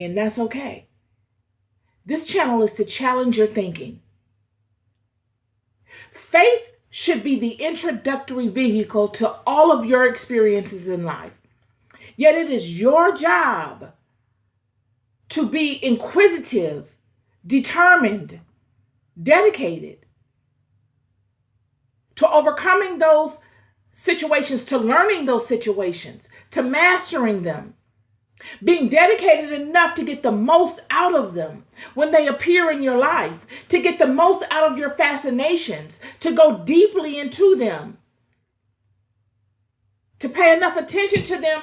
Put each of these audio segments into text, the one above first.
and that's okay. This channel is to challenge your thinking. Faith should be the introductory vehicle to all of your experiences in life. Yet it is your job to be inquisitive, determined, dedicated to overcoming those situations, to learning those situations, to mastering them, being dedicated enough to get the most out of them when they appear in your life, to get the most out of your fascinations, to go deeply into them, to pay enough attention to them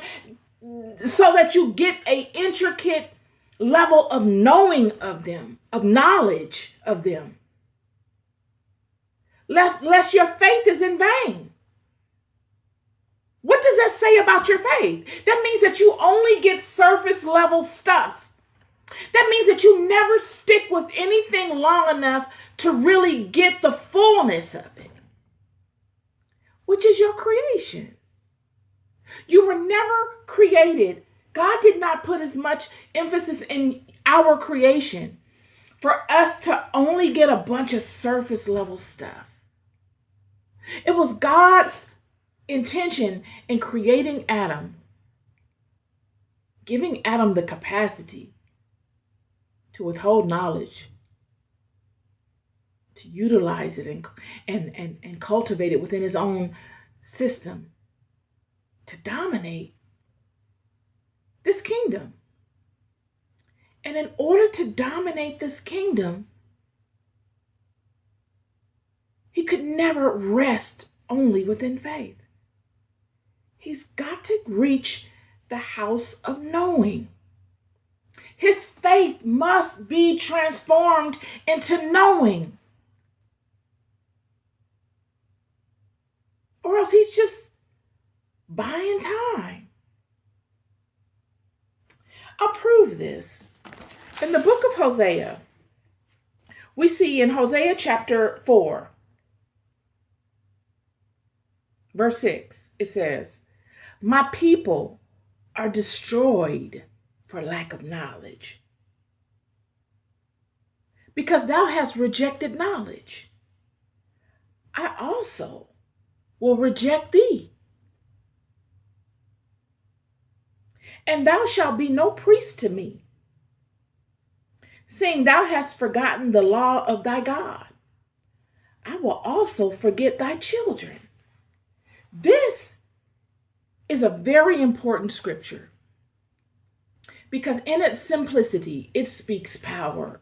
so that you get an intricate level of knowing of them, of knowledge of them. Lest your faith is in vain. What does that say about your faith? That means that you only get surface level stuff. That means that you never stick with anything long enough to really get the fullness of it, which is your creation. You were never created. God did not put as much emphasis in our creation for us to only get a bunch of surface level stuff. It was God's intention in creating Adam, giving Adam the capacity to withhold knowledge, to utilize it and cultivate it within his own system, to dominate this kingdom. And in order to dominate this kingdom, he could never rest only within faith. He's got to reach the house of knowing. His faith must be transformed into knowing. Or else he's just buying time. I'll prove this. In the book of Hosea, we see in Hosea chapter 4, verse 6, it says, "My people are destroyed for lack of knowledge, because thou hast rejected knowledge. I also will reject thee. And thou shalt be no priest to me, seeing thou hast forgotten the law of thy God. I will also forget thy children." This is a very important scripture because in its simplicity, it speaks power.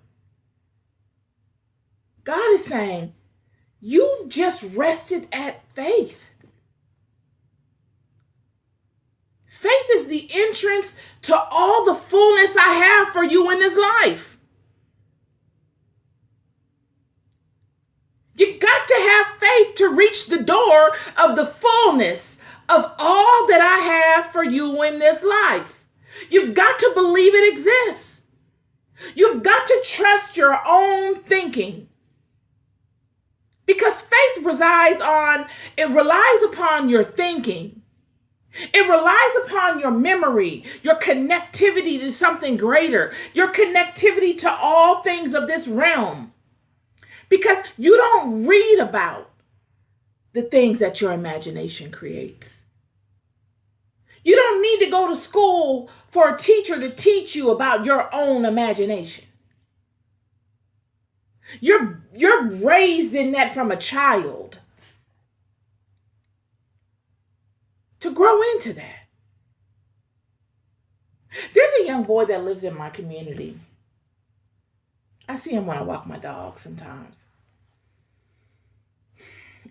God is saying, you've just rested at faith. Faith is the entrance to all the fullness I have for you in this life. You got to have faith to reach the door of the fullness of all that I have for you in this life. You've got to believe it exists. You've got to trust your own thinking. Because faith relies upon your thinking. It relies upon your memory, your connectivity to something greater, your connectivity to all things of this realm. Because you don't read about the things that your imagination creates. You don't need to go to school for a teacher to teach you about your own imagination. You're raised in that from a child to grow into that. There's a young boy that lives in my community. I see him when I walk my dog sometimes.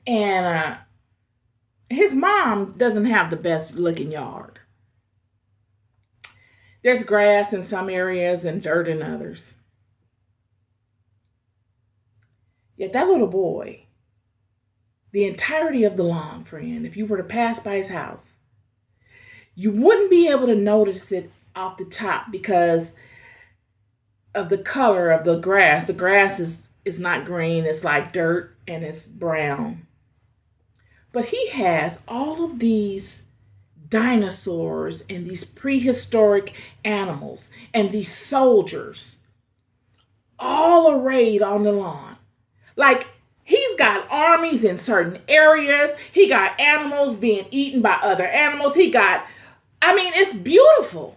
And his mom doesn't have the best looking yard. There's grass in some areas and dirt in others. Yet that little boy, the entirety of the lawn, friend, if you were to pass by his house, you wouldn't be able to notice it off the top because of the color of the grass. The grass is not green, it's like dirt and it's brown. But he has all of these dinosaurs and these prehistoric animals and these soldiers all arrayed on the lawn. Like, he's got armies in certain areas. He got animals being eaten by other animals. It's beautiful.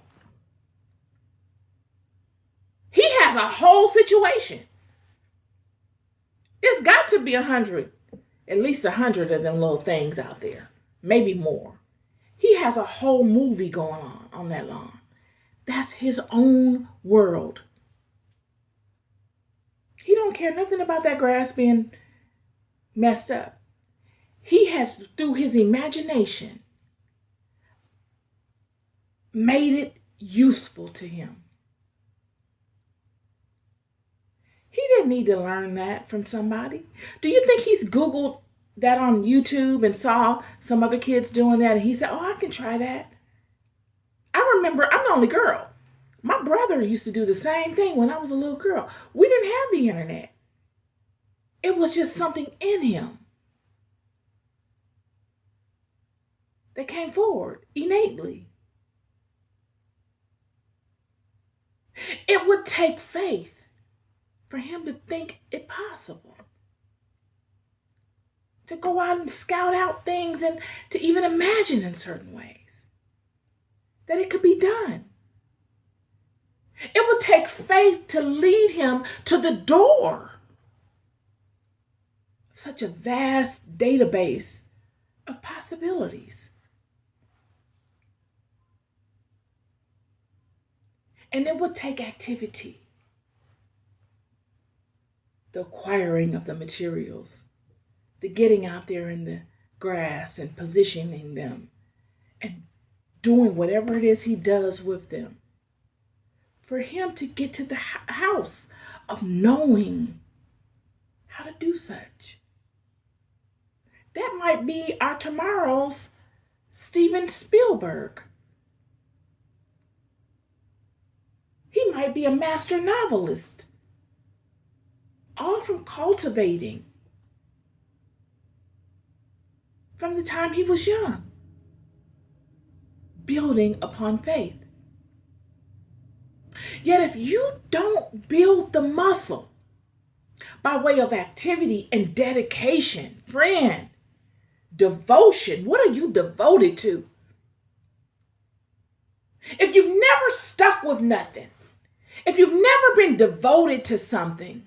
He has a whole situation. It's got to be at least 100 of them little things out there, maybe more. He has a whole movie going on that lawn. That's his own world. He don't care nothing about that grass being messed up. He has, through his imagination, made it useful to him. He didn't need to learn that from somebody. Do you think he's Googled that on YouTube and saw some other kids doing that and he said, oh, I can try that? I remember, I'm the only girl. My brother used to do the same thing when I was a little girl. We didn't have the internet. It was just something in him that came forward innately. It would take faith for him to think it possible, to go out and scout out things and to even imagine in certain ways that it could be done. It would take faith to lead him to the door of such a vast database of possibilities. And it would take activity, the acquiring of the materials, the getting out there in the grass and positioning them and doing whatever it is he does with them, for him to get to the house of knowing how to do such. That might be our tomorrow's Steven Spielberg. He might be a master novelist, all from cultivating from the time he was young, building upon faith. Yet if you don't build the muscle by way of activity and dedication, friend, devotion, what are you devoted to? If you've never stuck with nothing, if you've never been devoted to something,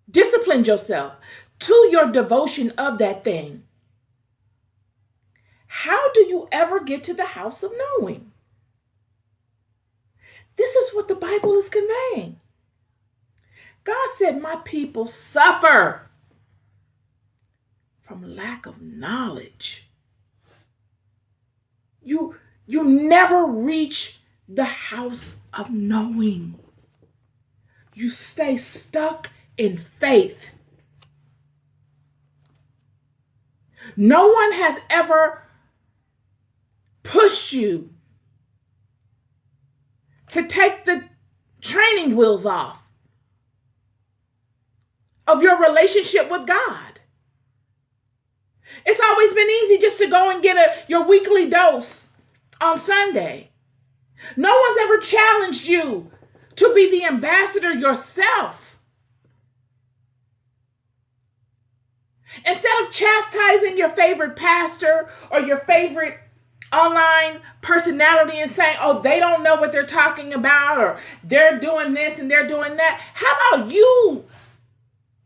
disciplined yourself to your devotion of that thing, how do you ever get to the house of knowing? This is what the Bible is conveying. God said, my people suffer from lack of knowledge. You never reach the house of knowing. You stay stuck in faith. No one has ever pushed you to take the training wheels off of your relationship with God. It's always been easy just to go and get your weekly dose on Sunday. No one's ever challenged you to be the ambassador yourself. Instead of chastising your favorite pastor or your favorite online personality and saying, oh, they don't know what they're talking about, or they're doing this and they're doing that, how about you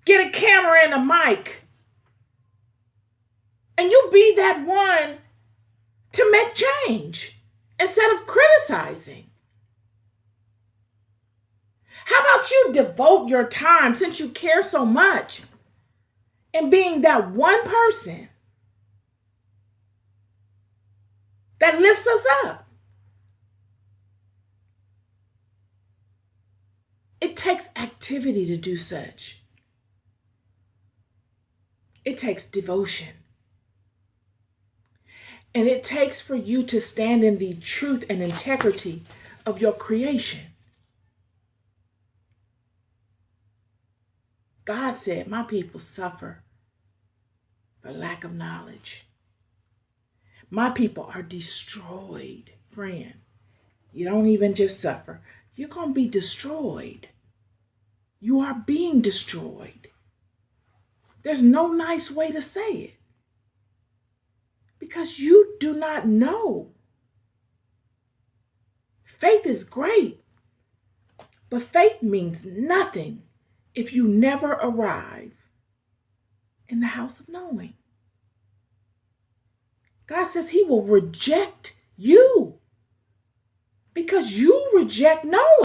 get a camera and a mic and you be that one to make change instead of criticizing? How about you devote your time, since you care so much, in being that one person that lifts us up? It takes activity to do such. It takes devotion. And it takes for you to stand in the truth and integrity of your creation. God said, my people suffer for lack of knowledge. My people are destroyed, friend. You don't even just suffer. You're going to be destroyed. You are being destroyed. There's no nice way to say it. Because you do not know. Faith is great, but faith means nothing if you never arrive in the house of knowing. God says he will reject you because you reject knowing.